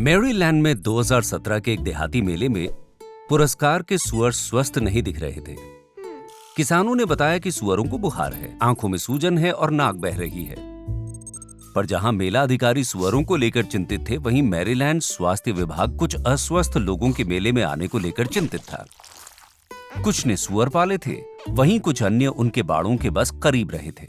Maryland में 2017 के एक देहाती मेले में पुरस्कार के सुअर स्वस्थ नहीं दिख रहे थे। किसानों ने बताया कि सुअरों को बुखार है, आंखों में सूजन है और नाक बह रही है। पर जहां मेला अधिकारी सुअरों को लेकर चिंतित थे, वहीं मैरीलैंड स्वास्थ्य विभाग कुछ अस्वस्थ लोगों के मेले में आने को लेकर चिंतित था। कुछ ने सुअर पाले थे, वहीं कुछ अन्य उनके बाड़ों के बस करीब रहे थे।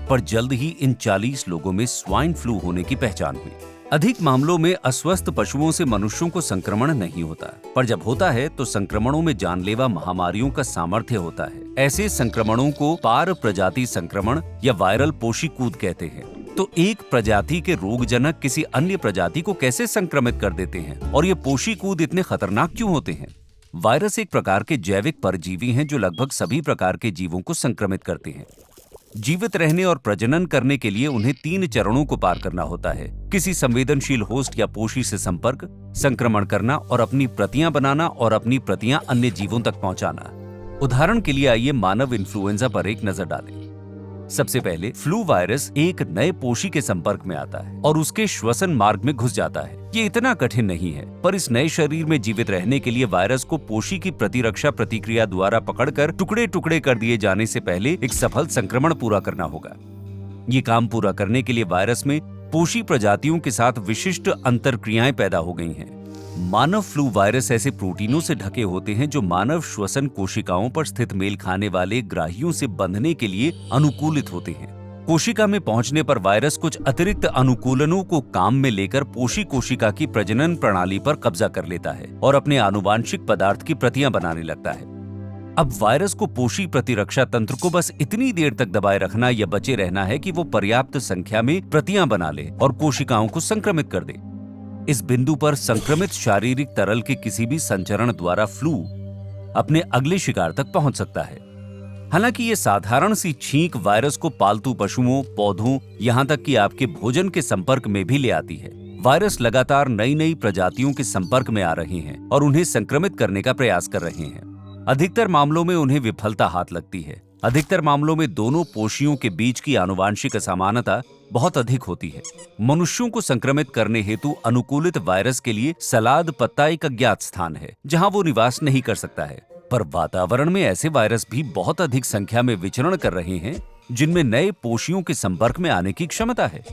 पर जल्द ही इन 40 लोगों में स्वाइन फ्लू होने की पहचान हुई। अधिक मामलों में अस्वस्थ पशुओं से मनुष्यों को संक्रमण नहीं होता, पर जब होता है तो संक्रमणों में जानलेवा महामारियों का सामर्थ्य होता है। ऐसे संक्रमणों को पार प्रजाति संक्रमण या वायरल पोशीकूद कहते हैं। तो एक प्रजाति के रोगजनक किसी अन्य प्रजाति को कैसे संक्रमित कर देते हैं, और ये पोशीकूद इतने खतरनाक क्यों होते हैं? वायरस एक प्रकार के जैविक परजीवी हैं जो लगभग सभी प्रकार के जीवों को संक्रमित करते हैं। जीवित रहने और प्रजनन करने के लिए उन्हें 3 चरणों को पार करना होता है: किसी संवेदनशील होस्ट या पोषी से संपर्क, संक्रमण करना और अपनी प्रतियां बनाना, और अपनी प्रतियां अन्य जीवों तक पहुंचाना। उदाहरण के लिए आइए मानव इन्फ्लुएंजा पर एक नजर डालें। सबसे पहले फ्लू वायरस एक नए पोषी के संपर्क में आता है और उसके श्वसन मार्ग में घुस जाता है। ये इतना कठिन नहीं है, पर इस नए शरीर में जीवित रहने के लिए वायरस को पोषी की प्रतिरक्षा प्रतिक्रिया द्वारा पकड़कर टुकड़े टुकड़े कर दिए जाने से पहले एक सफल संक्रमण पूरा करना होगा। ये काम पूरा करने के लिए वायरस में पोषी प्रजातियों के साथ विशिष्ट अंतरक्रियाएं पैदा हो गई हैं। मानव फ्लू वायरस ऐसे प्रोटीनों से ढके होते हैं जो मानव श्वसन कोशिकाओं पर स्थित मेल खाने वाले ग्राहियों से बंधने के लिए अनुकूलित होते हैं। कोशिका में पहुंचने पर वायरस कुछ अतिरिक्त अनुकूलनों को काम में लेकर पोषी कोशिका की प्रजनन प्रणाली पर कब्जा कर लेता है और अपने आनुवांशिक पदार्थ की प्रतियां बनाने लगता है। अब वायरस को पोषी प्रतिरक्षा तंत्र को बस इतनी देर तक दबाए रखना या बचे रहना है कि वो पर्याप्त संख्या में प्रतियां बना ले और कोशिकाओं को संक्रमित कर दे। इस बिंदु पर संक्रमित शारीरिक तरल के किसी भी संचरण द्वारा फ्लू अपने अगले शिकार तक पहुंच सकता है। हालांकि ये साधारण सी छींक वायरस को पालतू पशुओं, पौधों, यहां तक कि आपके भोजन के संपर्क में भी ले आती है। वायरस लगातार नई नई प्रजातियों के संपर्क में आ रहे हैं और उन्हें संक्रमित करने का प्रयास कर रहे हैं। अधिकतर मामलों में उन्हें विफलता हाथ लगती है। अधिकतर मामलों में दोनों पोषियों के बीच की आनुवांशिक असमानता बहुत अधिक होती है। मनुष्यों को संक्रमित करने हेतु अनुकूलित वायरस के लिए सलाद पत्ता एक अज्ञात स्थान है जहां वो निवास नहीं कर सकता है। पर वातावरण में ऐसे वायरस भी बहुत अधिक संख्या में विचरण कर रहे हैं जिनमें नए पोषियों के संपर्क में आने की क्षमता है।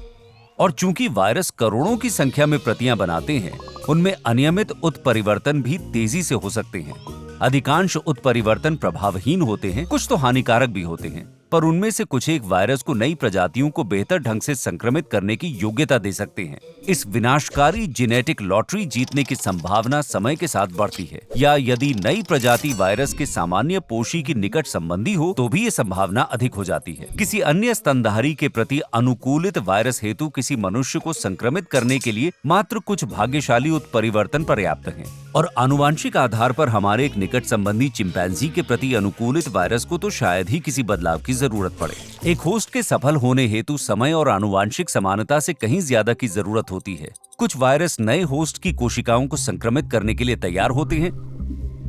और चूंकि वायरस करोड़ों की संख्या में प्रतियां बनाते हैं, उनमें अनियमित उत्परिवर्तन भी तेजी से हो सकते हैं। अधिकांश उत्परिवर्तन प्रभावहीन होते हैं, कुछ तो हानिकारक भी होते हैं, पर उनमें से कुछ एक वायरस को नई प्रजातियों को बेहतर ढंग से संक्रमित करने की योग्यता दे सकते हैं। इस विनाशकारी जेनेटिक लॉटरी जीतने की संभावना समय के साथ बढ़ती है, या यदि नई प्रजाति वायरस के सामान्य पोषी की निकट संबंधी हो तो भी ये संभावना अधिक हो जाती है। किसी अन्य स्तनधारी के प्रति अनुकूलित वायरस हेतु किसी मनुष्य को संक्रमित करने के लिए मात्र कुछ भाग्यशाली उत्परिवर्तन पर्याप्त हैं, और आनुवांशिक आधार पर हमारे एक निकट संबंधी चिंपैंजी के प्रति अनुकूलित वायरस को तो शायद ही किसी बदलाव की जरूरत पड़े। एक होस्ट के सफल होने हेतु समय और आनुवांशिक समानता से कहीं ज्यादा की जरूरत होती है। कुछ वायरस नए होस्ट की कोशिकाओं को संक्रमित करने के लिए तैयार होते हैं,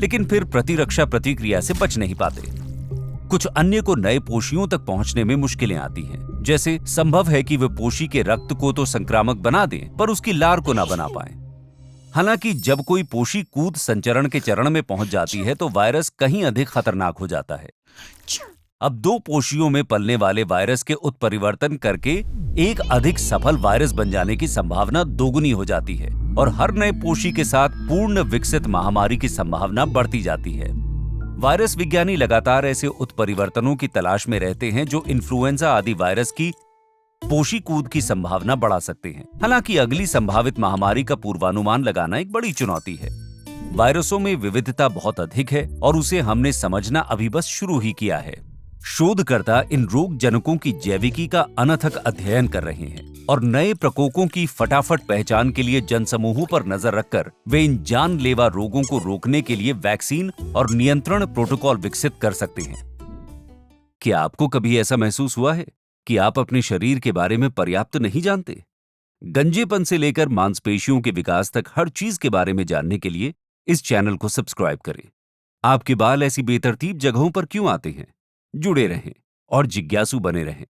लेकिन फिर प्रतिरक्षा प्रतिक्रिया से बच नहीं पाते। कुछ अन्य को नए पोषियों तक पहुंचने में मुश्किलें आती हैं। जैसे संभव है कि वे पोषी के रक्त को तो संक्रामक बना दें, पर उसकी लार को ना बना पाए। हालांकि जब कोई पोषी कूद संचरण के चरण में पहुंच जाती है तो वायरस कहीं अधिक खतरनाक हो जाता है। अब 2 पोषियों में पलने वाले वायरस के उत्परिवर्तन करके एक अधिक सफल वायरस बन जाने की संभावना दोगुनी हो जाती है, और हर नए पोषी के साथ पूर्ण विकसित महामारी की संभावना बढ़ती जाती है। वायरस विज्ञानी लगातार ऐसे उत्परिवर्तनों की तलाश में रहते हैं जो इन्फ्लुएंजा आदि वायरस की पोषी कूद की संभावना बढ़ा सकते हैं। हालांकि अगली संभावित महामारी का पूर्वानुमान लगाना एक बड़ी चुनौती है। वायरसों में विविधता बहुत अधिक है और उसे हमने समझना अभी बस शुरू ही किया है। शोधकर्ता इन रोग जनकों की जैविकी का अनथक अध्ययन कर रहे हैं और नए प्रकोपों की फटाफट पहचान के लिए जनसमूहों पर नजर रखकर वे इन जानलेवा रोगों को रोकने के लिए वैक्सीन और नियंत्रण प्रोटोकॉल विकसित कर सकते हैं। क्या आपको कभी ऐसा महसूस हुआ है कि आप अपने शरीर के बारे में पर्याप्त नहीं जानते? गंजेपन से लेकर मांसपेशियों के विकास तक हर चीज के बारे में जानने के लिए इस चैनल को सब्सक्राइब करें। आपके बाल ऐसी बेतरतीब जगहों पर क्यों आते हैं? जुड़े रहें और जिज्ञासु बने रहें।